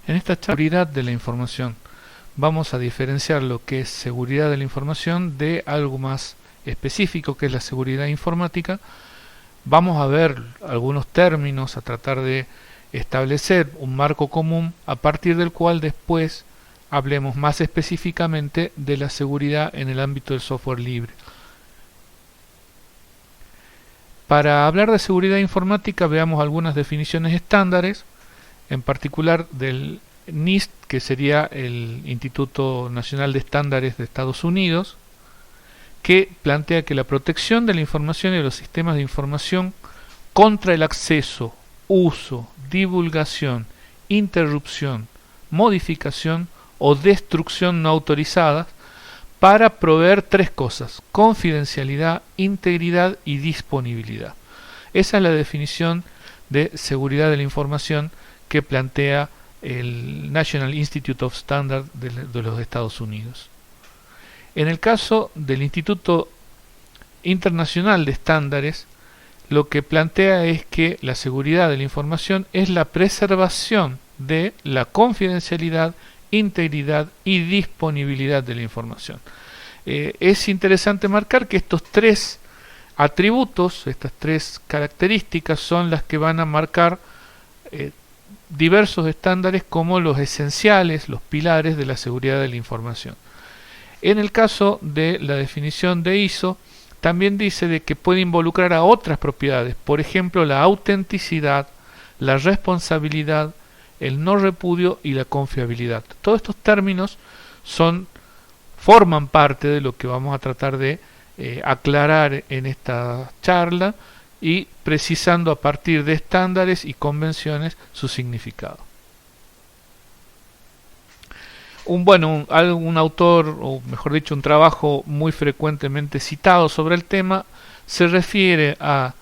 En esta charla, seguridad de la información, vamos a diferenciar lo que es seguridad de la información de algo más específico, que es la seguridad informática. Vamos a ver algunos términos, a tratar de establecer un marco común a partir del cual después hablemos más específicamente de la seguridad en el ámbito del software libre. Para hablar de seguridad informática, veamos algunas definiciones estándares, en particular del NIST, que sería el Instituto Nacional de Estándares de Estados Unidos, que plantea que la protección de la información y de los sistemas de información contra el acceso, uso, divulgación, interrupción, modificación o destrucción no autorizadas para proveer tres cosas: confidencialidad, integridad y disponibilidad. Esa es la definición de seguridad de la información que plantea el National Institute of Standards de los Estados Unidos. En el caso del Instituto Internacional de Estándares, lo que plantea es que la seguridad de la información es la preservación de la confidencialidad, integridad y disponibilidad de la información. Es interesante marcar que estos tres atributos, estas tres características, son las que van a marcar diversos estándares como los esenciales, los pilares de la seguridad de la información. En el caso de la definición de ISO, también dice de que puede involucrar a otras propiedades, por ejemplo la autenticidad, la responsabilidad, el no repudio y la confiabilidad. Todos estos términos forman parte de lo que vamos a tratar de aclarar en esta charla y precisando a partir de estándares y convenciones su significado. Un autor, o mejor dicho, un trabajo muy frecuentemente citado sobre el tema, se refiere a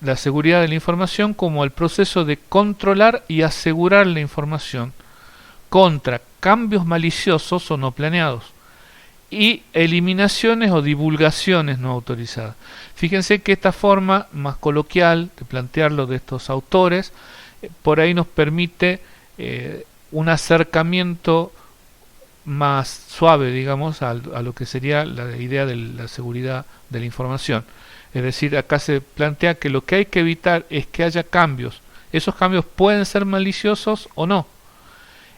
la seguridad de la información como el proceso de controlar y asegurar la información contra cambios maliciosos o no planeados y eliminaciones o divulgaciones no autorizadas. Fíjense que esta forma más coloquial de plantearlo de estos autores por ahí nos permite un acercamiento más suave, digamos, a lo que sería la idea de la seguridad de la información. Es decir, acá se plantea que lo que hay que evitar es que haya cambios. Esos cambios pueden ser maliciosos o no.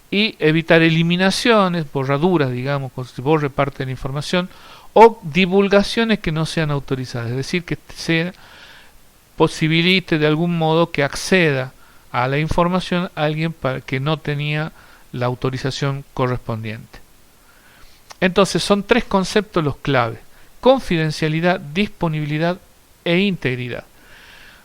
Y evitar eliminaciones, borraduras, digamos, cuando se borre parte de la información, o divulgaciones que no sean autorizadas. Es decir, que se posibilite de algún modo que acceda a la información a alguien que no tenía la autorización correspondiente. Entonces son tres conceptos los claves: confidencialidad, disponibilidad e integridad.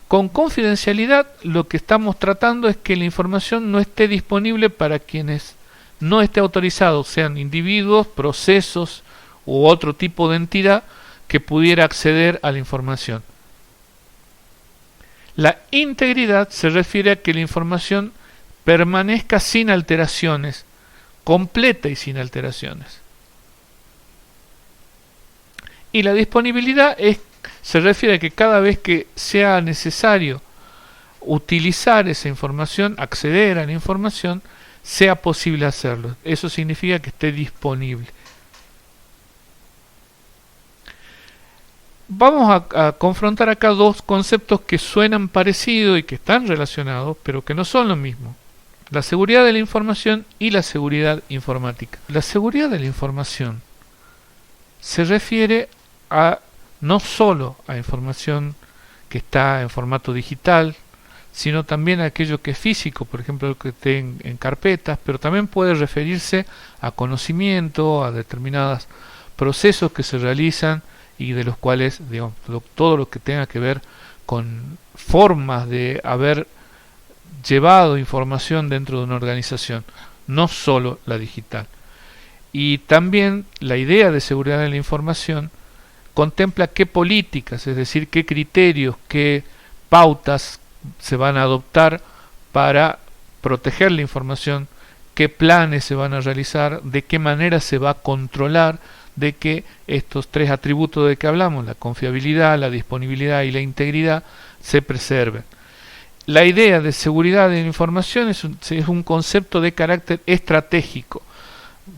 Con confidencialidad lo que estamos tratando es que la información no esté disponible para quienes no esté autorizados, sean individuos, procesos u otro tipo de entidad que pudiera acceder a la información. La integridad se refiere a que la información permanezca sin alteraciones, completa y sin alteraciones. Y la disponibilidad se refiere a que cada vez que sea necesario utilizar esa información, acceder a la información, sea posible hacerlo. Eso significa que esté disponible. Vamos a confrontar acá dos conceptos que suenan parecidos y que están relacionados, pero que no son lo mismo: la seguridad de la información y la seguridad informática. La seguridad de la información se refiere a no solo a información que está en formato digital, sino también a aquello que es físico, por ejemplo, lo que esté en carpetas, pero también puede referirse a conocimiento, a determinados procesos que se realizan y de los cuales, digamos, todo lo que tenga que ver con formas de haber llevado información dentro de una organización, no solo la digital. Y también la idea de seguridad de la información contempla qué políticas, es decir, qué criterios, qué pautas se van a adoptar para proteger la información, qué planes se van a realizar, de qué manera se va a controlar de que estos tres atributos de que hablamos, la confiabilidad, la disponibilidad y la integridad, se preserven. la idea de seguridad de la información es un concepto de carácter estratégico.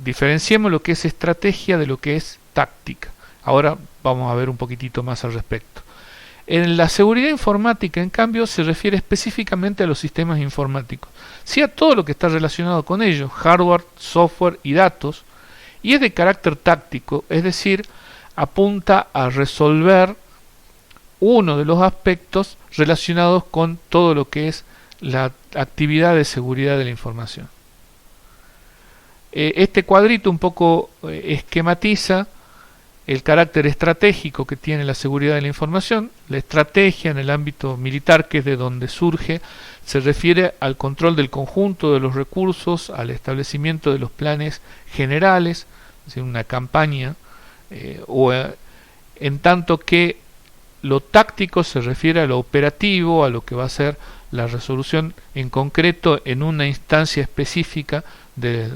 Diferenciemos lo que es estrategia de lo que es táctica. Ahora vamos a ver un poquitito más al respecto. En la seguridad informática, en cambio, se refiere específicamente a los sistemas informáticos, sí a todo lo que está relacionado con ellos, hardware, software y datos, y es de carácter táctico, es decir, apunta a resolver uno de los aspectos relacionados con todo lo que es la actividad de seguridad de la información. Este cuadrito un poco esquematiza el carácter estratégico que tiene la seguridad de la información. La estrategia en el ámbito militar, que es de donde surge, se refiere al control del conjunto de los recursos, al establecimiento de los planes generales, es decir, una campaña, en tanto que lo táctico se refiere a lo operativo, a lo que va a ser la resolución en concreto en una instancia específica de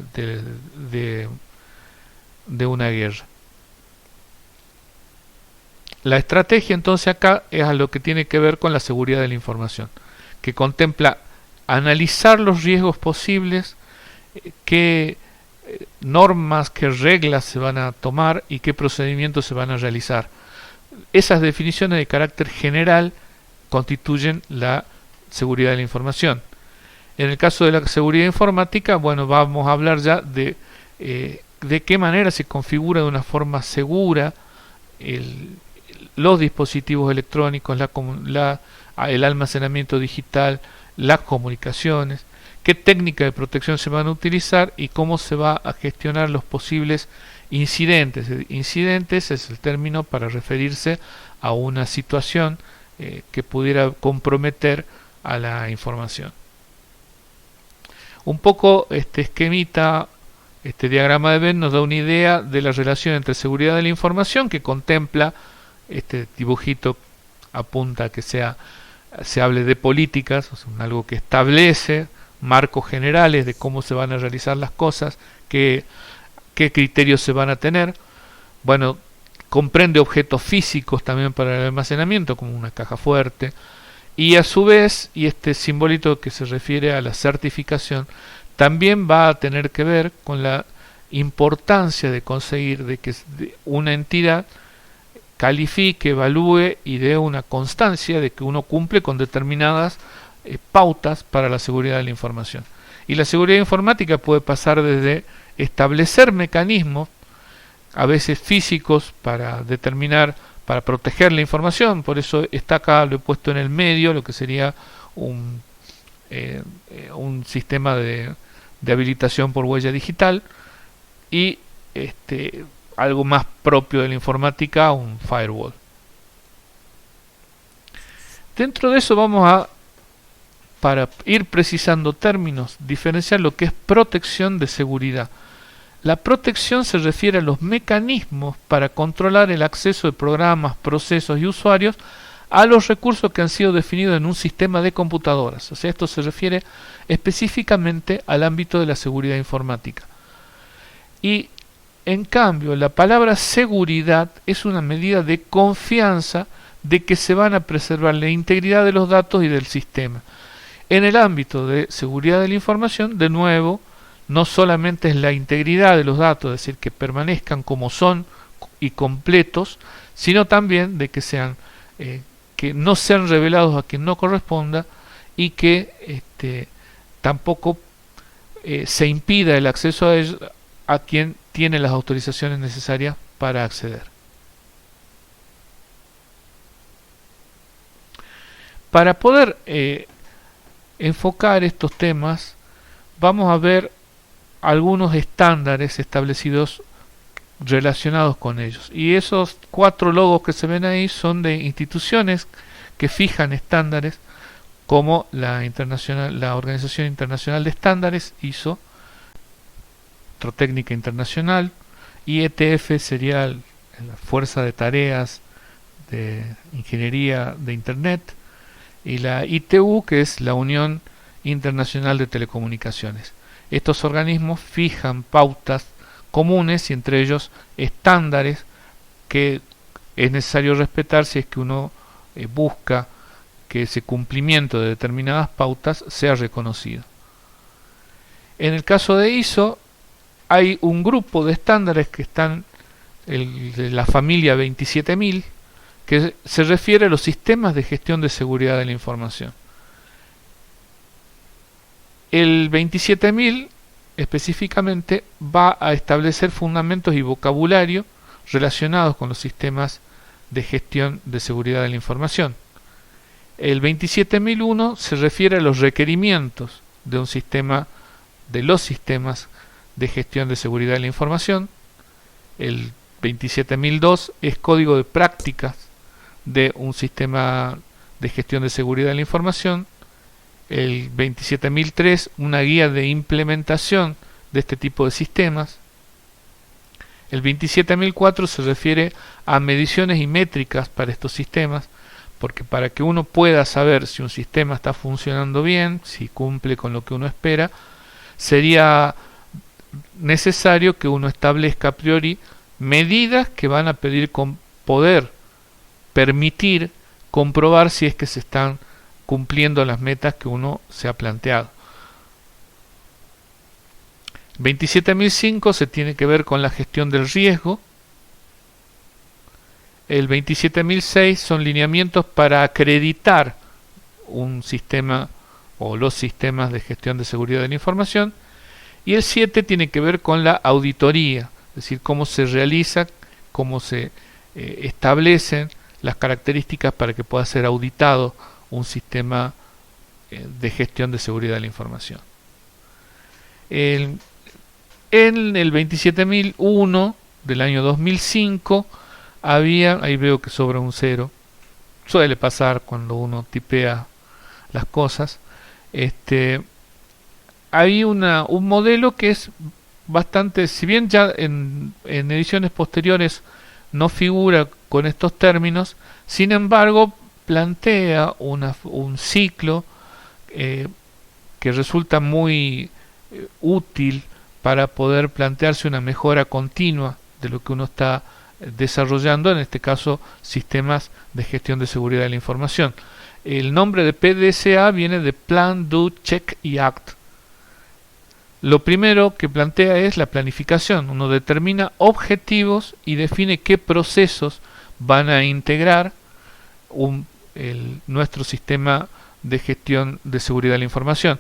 una guerra. La estrategia entonces acá es a lo que tiene que ver con la seguridad de la información, que contempla analizar los riesgos posibles, qué normas, qué reglas se van a tomar y qué procedimientos se van a realizar. Esas definiciones de carácter general constituyen la seguridad de la información. En el caso de la seguridad informática, bueno, vamos a hablar ya de qué manera se configura de una forma segura los dispositivos electrónicos, el almacenamiento digital, las comunicaciones, qué técnica de protección se van a utilizar y cómo se va a gestionar los posibles incidentes. Incidentes es el término para referirse a una situación que pudiera comprometer a la información. Un poco este esquemita, este diagrama de Venn nos da una idea de la relación entre seguridad de la información, que contempla, este dibujito apunta a que se hable de políticas, o sea, algo que establece marcos generales de cómo se van a realizar las cosas, qué criterios se van a tener. Bueno, comprende objetos físicos también para el almacenamiento, como una caja fuerte, y a su vez, y este simbolito que se refiere a la certificación, también va a tener que ver con la importancia de conseguir de que una entidad califique, evalúe y dé una constancia de que uno cumple con determinadas pautas para la seguridad de la información. Y la seguridad informática puede pasar desde establecer mecanismos, a veces físicos, para determinar, para proteger la información. Por eso está acá, lo he puesto en el medio, lo que sería un sistema de habilitación por huella digital, y algo más propio de la informática, un firewall. Dentro de eso vamos a, para ir precisando términos, diferenciar lo que es protección de seguridad. La protección se refiere a los mecanismos para controlar el acceso de programas, procesos y usuarios a los recursos que han sido definidos en un sistema de computadoras. O sea, esto se refiere específicamente al ámbito de la seguridad informática. Y en cambio, la palabra seguridad es una medida de confianza de que se van a preservar la integridad de los datos y del sistema. En el ámbito de seguridad de la información, de nuevo, no solamente es la integridad de los datos, es decir, que permanezcan como son y completos, sino también de que sean que no sean revelados a quien no corresponda, y que tampoco se impida el acceso a ellos a quien tiene las autorizaciones necesarias para acceder. Para poder enfocar estos temas, vamos a ver algunos estándares establecidos relacionados con ellos. Y esos 4 logos que se ven ahí son de instituciones que fijan estándares, como la Organización Internacional de Estándares, ISO, Técnica Internacional, IETF sería la Fuerza de Tareas de Ingeniería de Internet, y la ITU, que es la Unión Internacional de Telecomunicaciones. Estos organismos fijan pautas comunes y entre ellos estándares que es necesario respetar si es que uno busca que ese cumplimiento de determinadas pautas sea reconocido. En el caso de ISO, hay un grupo de estándares que están de la familia 27000, que se refiere a los sistemas de gestión de seguridad de la información. El 27000 específicamente va a establecer fundamentos y vocabulario relacionados con los sistemas de gestión de seguridad de la información. El 27001 se refiere a los requerimientos de un sistema, de los sistemas de gestión de seguridad de la información. El 27002 es código de prácticas de un sistema de gestión de seguridad de la información. El 27003 una guía de implementación de este tipo de sistemas. El 27004 se refiere a mediciones y métricas para estos sistemas, porque para que uno pueda saber si un sistema está funcionando bien, si cumple con lo que uno espera, sería necesario que uno establezca a priori medidas que van a poder permitir comprobar si es que se están cumpliendo las metas que uno se ha planteado. 27005 se tiene que ver con la gestión del riesgo. El 27006 son lineamientos para acreditar un sistema o los sistemas de gestión de seguridad de la información. Y el 7 tiene que ver con la auditoría, es decir, cómo se realiza, cómo se establecen las características para que pueda ser auditado un sistema de gestión de seguridad de la información. En el 27001 del año 2005 había, ahí veo que sobra un 0, suele pasar cuando uno tipea las cosas, hay un modelo que es bastante, si bien ya en ediciones posteriores no figura con estos términos, sin embargo plantea un ciclo que resulta muy útil para poder plantearse una mejora continua de lo que uno está desarrollando, en este caso sistemas de gestión de seguridad de la información. El nombre de PDCA viene de Plan, Do, Check y Act. Lo primero que plantea es la planificación. Uno determina objetivos y define qué procesos van a integrar nuestro sistema de gestión de seguridad de la información.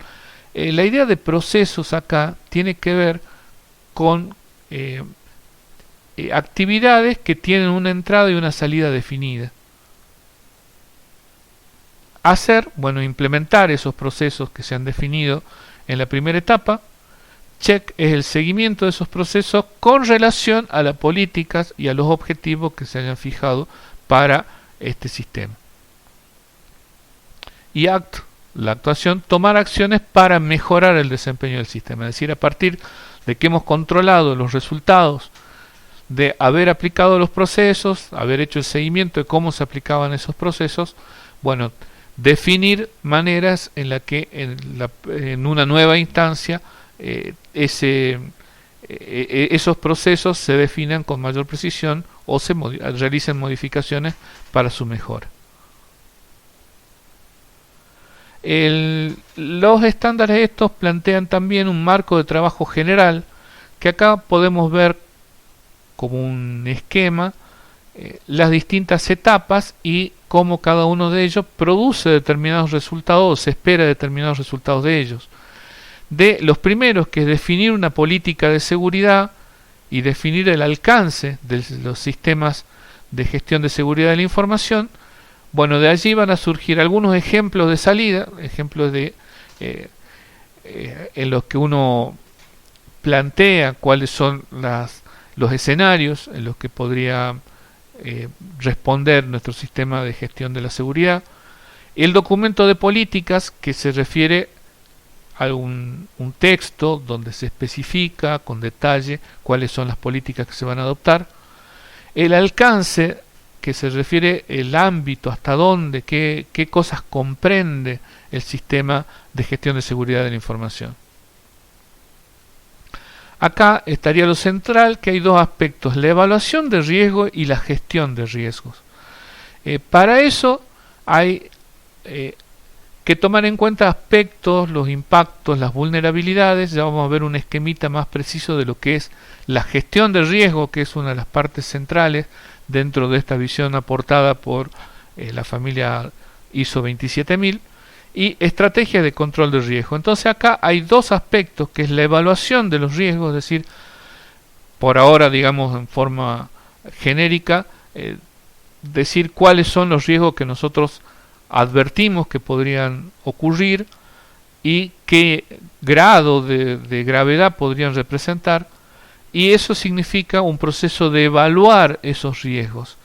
La idea de procesos acá tiene que ver con actividades que tienen una entrada y una salida definida. Implementar esos procesos que se han definido en la primera etapa. Check es el seguimiento de esos procesos con relación a las políticas y a los objetivos que se hayan fijado para este sistema. Y Act, la actuación, tomar acciones para mejorar el desempeño del sistema. Es decir, a partir de que hemos controlado los resultados de haber aplicado los procesos, haber hecho el seguimiento de cómo se aplicaban esos procesos, definir maneras en la que en una nueva instancia esos procesos se definan con mayor precisión o se realicen modificaciones para su mejora. Los estándares estos plantean también un marco de trabajo general que acá podemos ver como un esquema las distintas etapas y cómo cada uno de ellos produce determinados resultados o se espera determinados resultados de ellos. De los primeros, que es definir una política de seguridad y definir el alcance de los sistemas de gestión de seguridad de la información, de allí van a surgir algunos ejemplos de salida, ejemplos en los que uno plantea cuáles son los escenarios en los que podría responder nuestro sistema de gestión de la seguridad. El documento de políticas, que se refiere a un texto donde se especifica con detalle cuáles son las políticas que se van a adoptar. El alcance, que se refiere el ámbito, hasta dónde, qué cosas comprende el sistema de gestión de seguridad de la información. Acá estaría lo central, que hay dos aspectos: la evaluación de riesgo y la gestión de riesgos. Para eso hay que tomar en cuenta aspectos, los impactos, las vulnerabilidades. Ya vamos a ver un esquemita más preciso de lo que es la gestión de riesgo, que es una de las partes centrales dentro de esta visión aportada por la familia ISO 27000, y estrategia de control de riesgo. Entonces acá hay dos aspectos, que es la evaluación de los riesgos, es decir, por ahora, digamos en forma genérica, decir cuáles son los riesgos que nosotros advertimos que podrían ocurrir y qué grado de gravedad podrían representar, y eso significa un proceso de evaluar esos riesgos.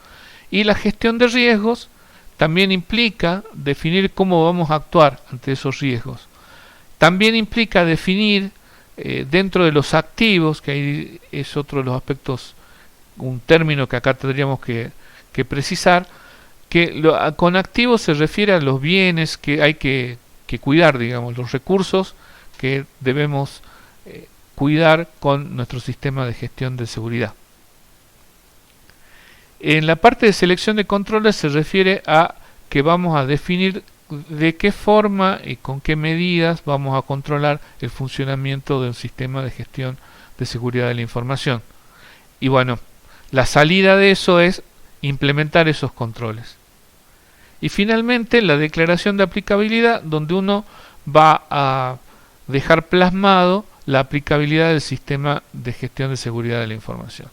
Y la gestión de riesgos también implica definir cómo vamos a actuar ante esos riesgos. También implica definir dentro de los activos, que ahí es otro de los aspectos, un término que acá tendríamos que precisar, que con activos se refiere a los bienes que hay que cuidar, digamos, los recursos que debemos cuidar con nuestro sistema de gestión de seguridad. En la parte de selección de controles se refiere a que vamos a definir de qué forma y con qué medidas vamos a controlar el funcionamiento de un sistema de gestión de seguridad de la información. Y bueno, la salida de eso es implementar esos controles. Y finalmente la declaración de aplicabilidad, donde uno va a dejar plasmado la aplicabilidad del sistema de gestión de seguridad de la información.